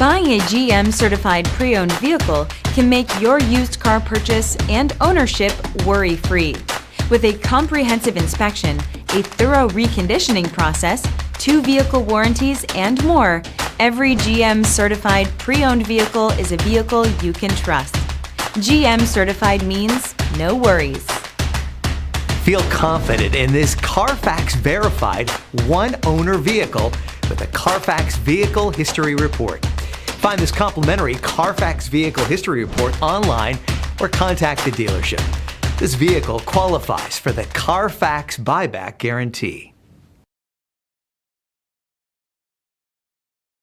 Buying a GM certified pre-owned vehicle can make your used car purchase and ownership worry-free. With a comprehensive inspection, a thorough reconditioning process, 2 vehicle warranties, and more, every GM certified pre-owned vehicle is a vehicle you can trust. GM certified means no worries. Feel confident in this Carfax verified one-owner vehicle with a Carfax Vehicle History Report. Find this complimentary Carfax Vehicle History Report online or contact the dealership. This vehicle qualifies for the Carfax Buyback Guarantee.